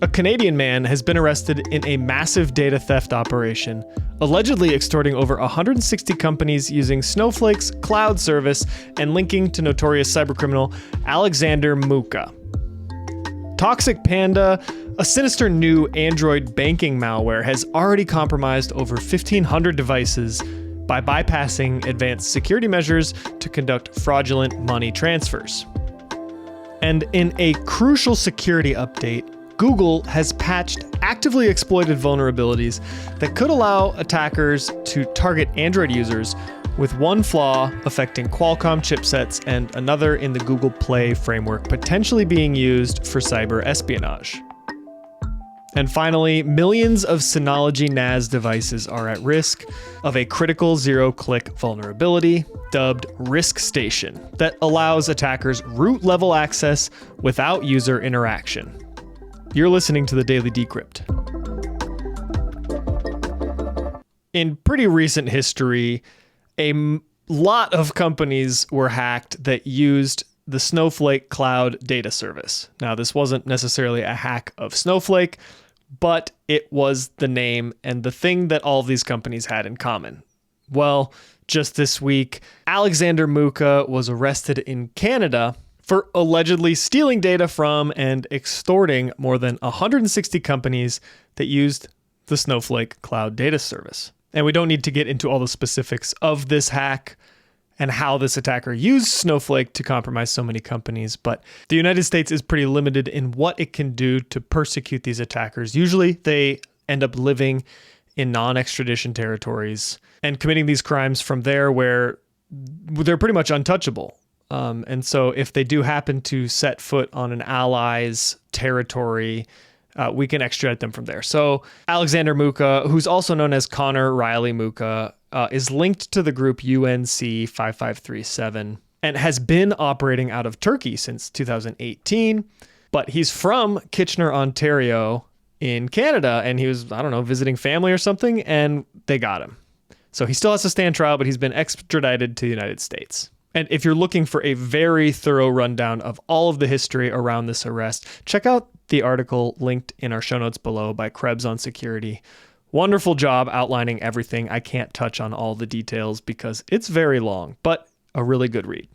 A Canadian man has been arrested in a massive data theft operation, allegedly extorting over 160 companies using SnowFlake's cloud service and linking to notorious cybercriminal Alexander Moucka. ToxicPanda, a sinister new Android banking malware, has already compromised over 1,500 devices by bypassing advanced security measures to conduct fraudulent money transfers. And in a crucial security update, Google has patched actively exploited vulnerabilities that could allow attackers to target Android users, with one flaw affecting Qualcomm chipsets and another in the Google Play framework potentially being used for cyber espionage. And finally, millions of Synology NAS devices are at risk of a critical zero-click vulnerability dubbed RiskStation that allows attackers root-level access without user interaction. You're listening to the Daily Decrypt. In pretty recent history, a lot of companies were hacked that used the SnowFlake cloud data service. Now, this wasn't necessarily a hack of SnowFlake, but it was the name and the thing that all of these companies had in common. Well, just this week, Alexander Moucka was arrested in Canada for allegedly stealing data from and extorting more than 160 companies that used the SnowFlake cloud data service. And we don't need to get into all the specifics of this hack and how this attacker used SnowFlake to compromise so many companies, but the United States is pretty limited in what it can do to persecute these attackers. Usually they end up living in non-extradition territories and committing these crimes from there where they're pretty much untouchable. And so if they do happen to set foot on an ally's territory, we can extradite them from there. So Alexander Moucka, who's also known as Connor Riley Moucka, is linked to the group UNC 5537 and has been operating out of Turkey since 2018. But he's from Kitchener, Ontario in Canada, and he was, I don't know, visiting family or something, and they got him. So he still has to stand trial, but he's been extradited to the United States. And if you're looking for a very thorough rundown of all of the history around this arrest, check out the article linked in our show notes below by Krebs on Security. Wonderful job outlining everything. I can't touch on all the details because it's very long, but a really good read.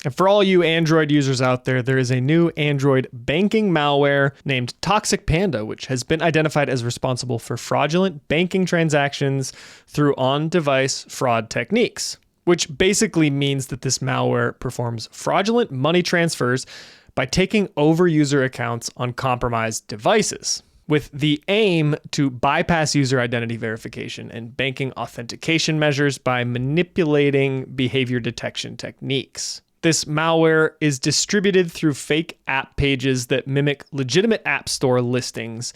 And for all you Android users out there, there is a new Android banking malware named ToxicPanda, which has been identified as responsible for fraudulent banking transactions through on-device fraud techniques, which basically means that this malware performs fraudulent money transfers by taking over user accounts on compromised devices, with the aim to bypass user identity verification and banking authentication measures by manipulating behavior detection techniques. This malware is distributed through fake app pages that mimic legitimate App Store listings,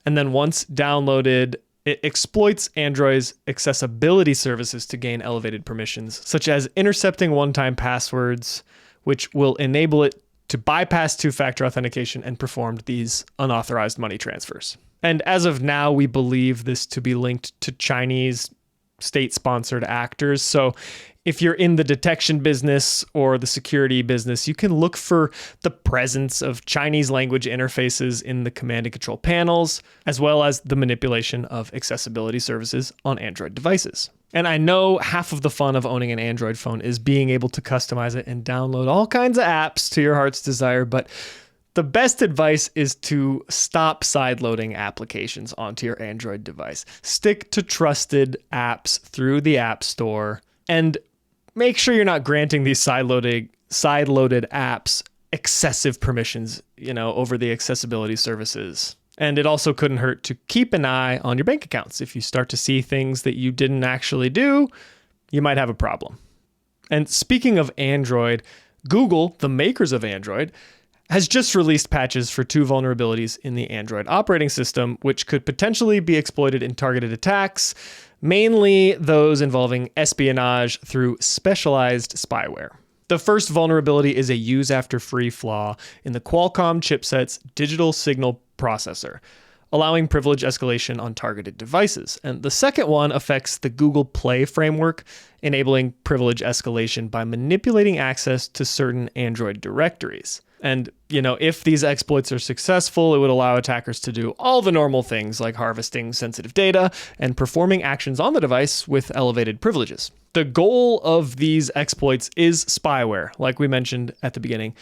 and then once downloaded, it exploits Android's accessibility services to gain elevated permissions, such as intercepting one-time passwords, which will enable it to bypass two-factor authentication and perform these unauthorized money transfers. And as of now, we believe this to be linked to Chinese state-sponsored actors. So if you're in the detection business or the security business, you can look for the presence of Chinese language interfaces in the command and control panels, as well as the manipulation of accessibility services on Android devices. And I know half of the fun of owning an Android phone is being able to customize it and download all kinds of apps to your heart's desire, but the best advice is to stop sideloading applications onto your Android device. Stick to trusted apps through the App Store and make sure you're not granting these sideloaded apps excessive permissions, over the accessibility services. And it also couldn't hurt to keep an eye on your bank accounts. If you start to see things that you didn't actually do, you might have a problem. And speaking of Android, Google, the makers of Android, has just released patches for 2 vulnerabilities in the Android operating system, which could potentially be exploited in targeted attacks, mainly those involving espionage through specialized spyware. The first vulnerability is a use after free flaw in the Qualcomm chipset's digital signal processor, allowing privilege escalation on targeted devices. And the second one affects the Google Play framework, enabling privilege escalation by manipulating access to certain Android directories. And, if these exploits are successful, it would allow attackers to do all the normal things like harvesting sensitive data and performing actions on the device with elevated privileges. The goal of these exploits is spyware, like we mentioned at the beginning.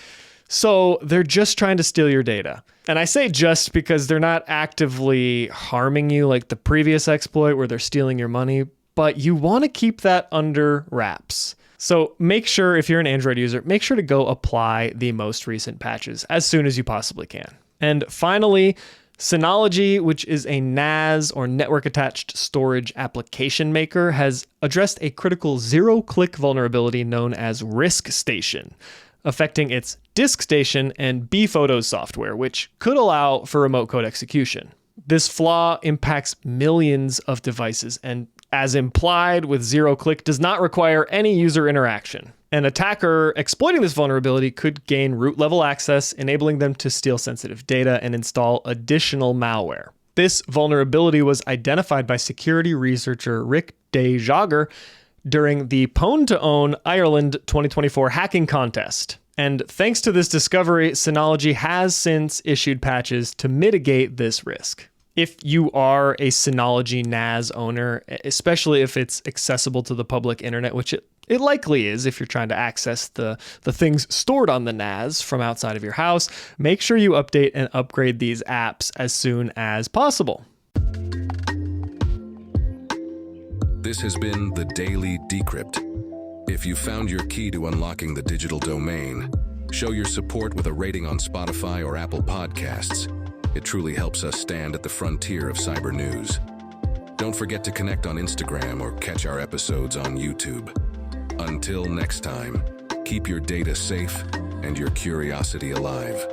So they're just trying to steal your data. And I say just because they're not actively harming you like the previous exploit where they're stealing your money, but you want to keep that under wraps. So make sure, if you're an Android user, make sure to go apply the most recent patches as soon as you possibly can. And finally, Synology, which is a NAS or network attached storage application maker, has addressed a critical zero-click vulnerability known as Risk Station, affecting its Disk Station and bphotos software, which could allow for remote code execution. This flaw impacts millions of devices and, as implied with zero-click, does not require any user interaction. An attacker exploiting this vulnerability could gain root-level access, enabling them to steal sensitive data and install additional malware. This vulnerability was identified by security researcher Rick DeJager during the Pwn to Own Ireland 2024 hacking contest. And thanks to this discovery, Synology has since issued patches to mitigate this risk. If you are a Synology NAS owner, especially if it's accessible to the public internet, which it likely is if you're trying to access the things stored on the NAS from outside of your house, make sure you update and upgrade these apps as soon as possible. This has been the Daily Decrypt. If you found your key to unlocking the digital domain, show your support with a rating on Spotify or Apple Podcasts. It truly helps us stand at the frontier of cyber news. Don't forget to connect on Instagram or catch our episodes on YouTube. Until next time, keep your data safe and your curiosity alive.